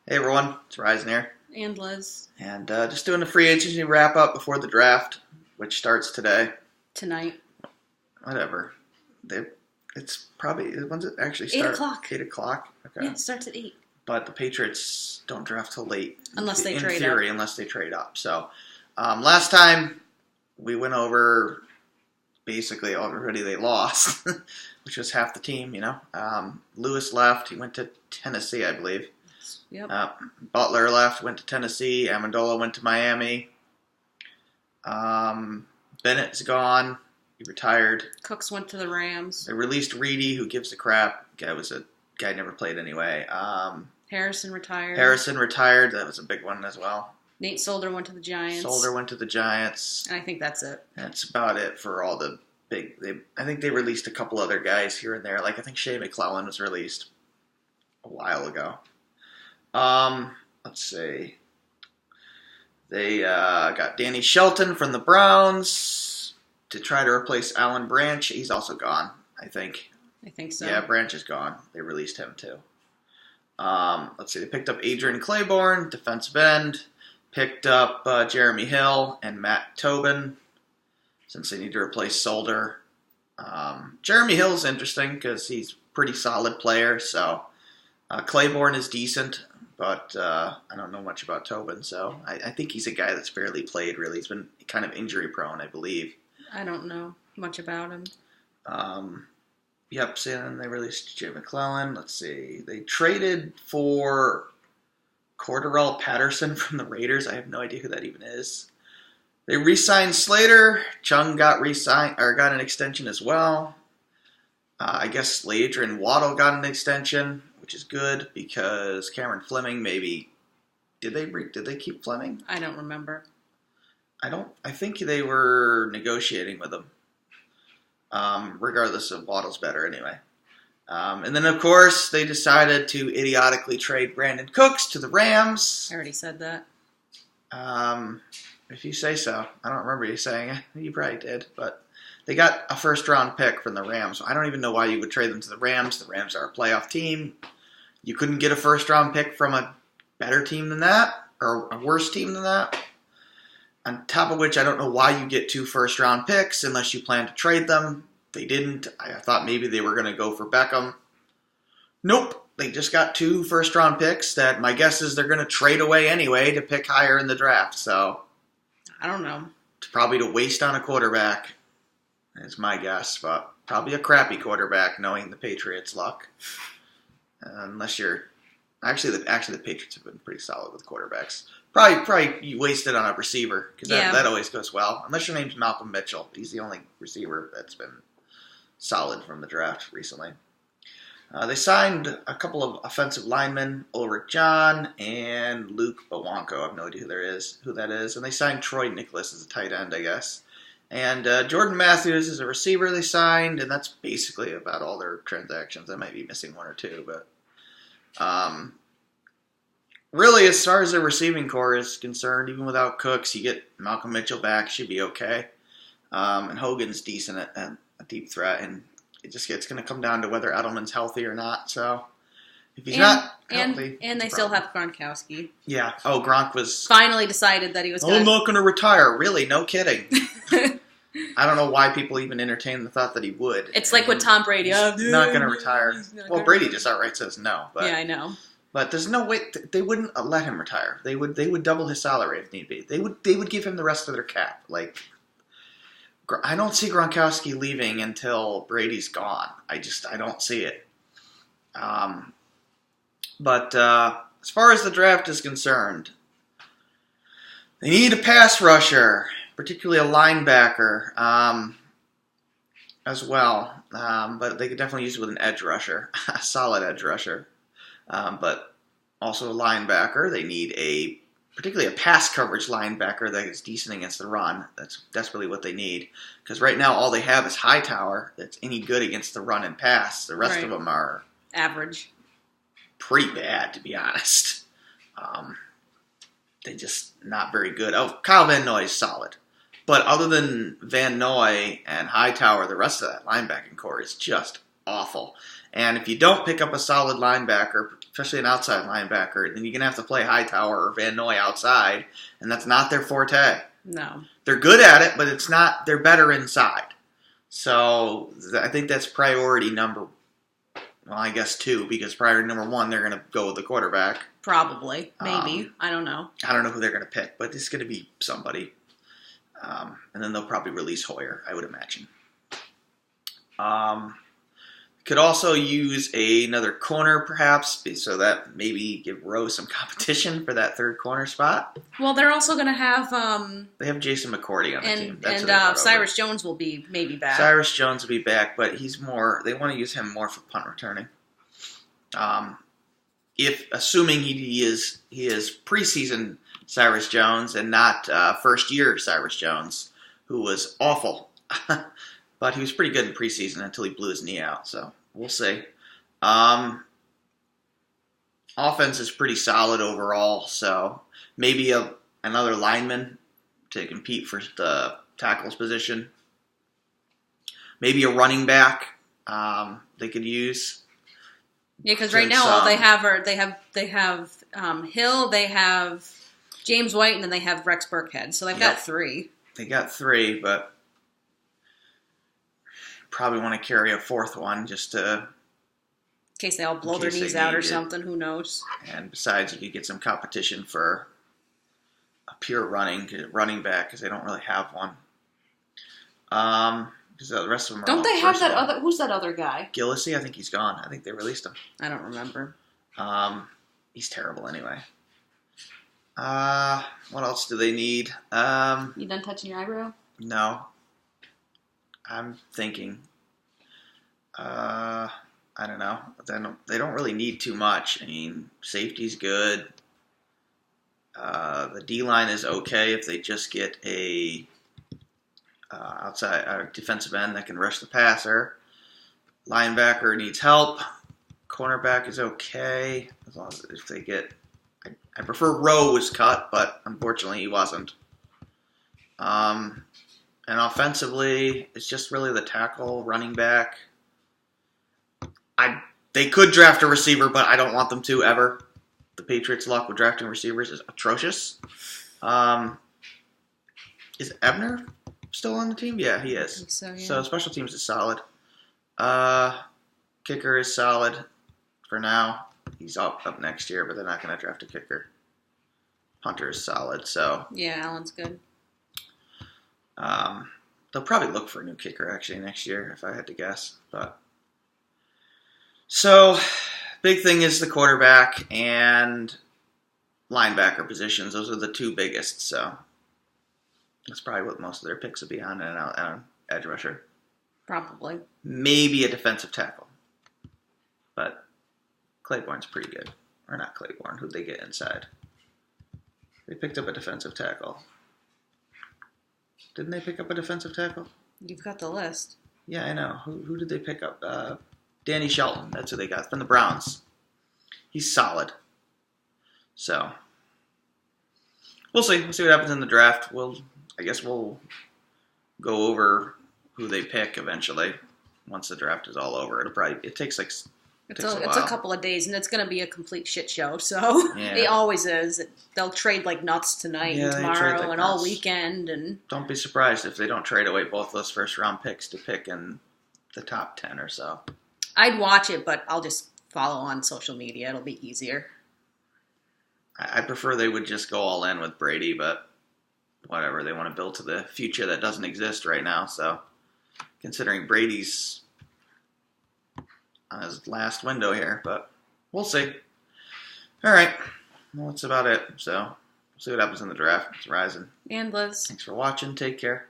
Hey everyone, it's Ryzen here, And Liz. and just doing the free agency wrap up before the draft, which starts today. Tonight. Whatever. It's probably, when's it actually start? 8 o'clock. 8 o'clock? Okay. Yeah, it starts at 8. But the Patriots don't draft till late. Unless they trade up. In theory, unless they trade up. So, last time we went over basically already they lost, which was half the team, Lewis left, he went to Tennessee, I believe. Yep. Butler left, went to Tennessee. Amendola went to Miami. Bennett's gone. He retired. Cooks went to the Rams. They released Reedy, who gives a crap. Guy never played anyway. Harrison retired. Harrison retired. That was a big one as well. Nate Solder went to the Giants. Solder went to the Giants. And I think that's it. That's about it for all the big. I think they released a couple other guys here and there. Like I think Shea McClellan was released a while ago. Let's see. They got Danny Shelton from the Browns to try to replace Alan Branch. He's also gone, I think. I think so. Yeah, Branch is gone. They released him too. Let's see. They picked up Adrian Claiborne, defensive end. Picked up Jeremy Hill and Matt Tobin since they need to replace Solder. Jeremy Hill's interesting because he's a pretty solid player. So Claiborne is decent. But I don't know much about Tobin, so I think he's a guy that's barely played, really. He's been kind of injury-prone, I believe. I don't know much about him. So then they released Jay McClellan. Let's see. They traded for Cordarrelle Patterson from the Raiders. I have no idea who that even is. They re-signed Slater. Chung got got an extension as well. I guess Adrian Waddle got an extension, which is good because Cameron Fleming maybe did they keep Fleming? I don't remember. I think they were negotiating with him. Regardless of Waddle's better anyway. And then of course they decided to idiotically trade Brandon Cooks to the Rams. I already said that. If you say so. I don't remember you saying it. You probably did, but they got a first-round pick from the Rams. I don't even know why you would trade them to the Rams. The Rams are a playoff team. You couldn't get a first-round pick from a better team than that, or a worse team than that. On top of which, I don't know why you get 2 first-round picks unless you plan to trade them. They didn't. I thought maybe they were going to go for Beckham. Nope. They just got 2 first-round picks that my guess is they're going to trade away anyway to pick higher in the draft. So I don't know. It's probably to waste on a quarterback. Is my guess, but probably a crappy quarterback, knowing the Patriots' luck. Unless you're actually the Patriots have been pretty solid with quarterbacks. Probably you wasted on a receiver because that always goes well. Unless your name's Malcolm Mitchell, he's the only receiver that's been solid from the draft recently. They signed a couple of offensive linemen, Ulrich John and Luke Bawanko. I have no idea who that is, and they signed Troy Nicholas as a tight end, I guess. And Jordan Matthews is a receiver they signed, and that's basically about all their transactions. I might be missing 1 or 2, but really, as far as their receiving core is concerned, even without Cooks, you get Malcolm Mitchell back, should be okay. And Hogan's decent at a deep threat, and it's going to come down to whether Edelman's healthy or not. So if he's not healthy, and they still have Gronkowski. Yeah. Oh, Gronk was finally decided that he was. I'm not going to retire. Really? No kidding. I don't know why people even entertain the thought that he would. It's like with Tom Brady. Not going to retire. Well, Brady just outright says no. But, yeah, I know. But there's no way they wouldn't let him retire. They would double his salary if need be. They would give him the rest of their cap. Like, I don't see Gronkowski leaving until Brady's gone. I don't see it. But as far as the draft is concerned, they need a pass rusher, particularly a linebacker, as well. But they could definitely use it with an edge rusher, a solid edge rusher. But also a linebacker. They need particularly a pass coverage linebacker that is decent against the run. That's desperately what they need. Because right now all they have is Hightower that's any good against the run and pass. The rest of them are average. Pretty bad, to be honest. They just not very good. Oh, Kyle Van Noy is solid. But other than Van Noy and Hightower, the rest of that linebacking core is just awful. And if you don't pick up a solid linebacker, especially an outside linebacker. Then you're going to have to play Hightower or Van Noy outside, and that's not their forte. No. They're good at it, but it's not. They're better inside. So I think that's priority number. Well, I guess 2, because priority number 1, they're going to go with the quarterback. Probably. Maybe. I don't know. I don't know who they're going to pick, but it's going to be somebody. And then they'll probably release Hoyer, I would imagine. Could also use another corner, perhaps, so that maybe give Rowe some competition for that third corner spot. Well, they're also going to have... they have Jason McCourty on the team. And Cyrus Jones will be maybe back. Cyrus Jones will be back, but he's more... They want to use him more for punt returning. If assuming he is preseason Cyrus Jones and not first year Cyrus Jones, who was awful. But he was pretty good in preseason until he blew his knee out, so we'll see. Offense is pretty solid overall, so maybe another lineman to compete for the tackles position. Maybe a running back they could use. Yeah, because right now all they have are they have Hill, they have James White, and then they have Rex Burkhead. So they've got 3. They got 3, but probably want to carry a 4th one just to... In case they all blow their knees out or something, who knows? And besides, you could get some competition for a pure running back, because they don't really have one. Because the rest of them are... Don't they have that other... Who's that other guy? Gillislee, I think he's gone. I think they released him. I don't remember. He's terrible anyway. What else do they need? You done touching your eyebrow? No. I'm thinking. I don't know. They don't really need too much. I mean, safety's good. The D-line is okay if they just get a outside defensive end that can rush the passer. Linebacker needs help. Cornerback is okay as long as if they get. I prefer Rowe was cut, but unfortunately he wasn't. And offensively, it's just really the tackle, running back. They could draft a receiver, but I don't want them to ever. The Patriots' luck with drafting receivers is atrocious. Is Ebner still on the team? Yeah, he is. I think so, yeah. So special teams is solid. Kicker is solid for now. He's up next year, but they're not going to draft a kicker. Hunter is solid, so... Yeah, Allen's good. They'll probably look for a new kicker, actually, next year, if I had to guess. But so, big thing is the quarterback and linebacker positions. Those are the 2 biggest, so that's probably what most of their picks will be on, and an edge rusher. Probably. Maybe a defensive tackle. But Claiborne's pretty good. Or not Claiborne, who'd they get inside? They picked up a defensive tackle. Didn't they pick up a defensive tackle? You've got the list. Yeah, I know. Who did they pick up? Danny Shelton. That's who they got from the Browns. He's solid. So we'll see. We'll see what happens in the draft. I guess we'll go over who they pick eventually once the draft is all over. It takes like. It's a couple of days, and it's going to be a complete shit show. So yeah. It always is. They'll trade like nuts tonight and tomorrow and all weekend. And don't be surprised if they don't trade away both those first-round picks to pick in the top 10 or so. I'd watch it, but I'll just follow on social media. It'll be easier. I prefer they would just go all in with Brady, but whatever. They want to build to the future that doesn't exist right now. So considering Brady's on his last window here, but we'll see. All right. Well, that's about it. So we'll see what happens in the draft. It's Rising. And Liz. Thanks for watching. Take care.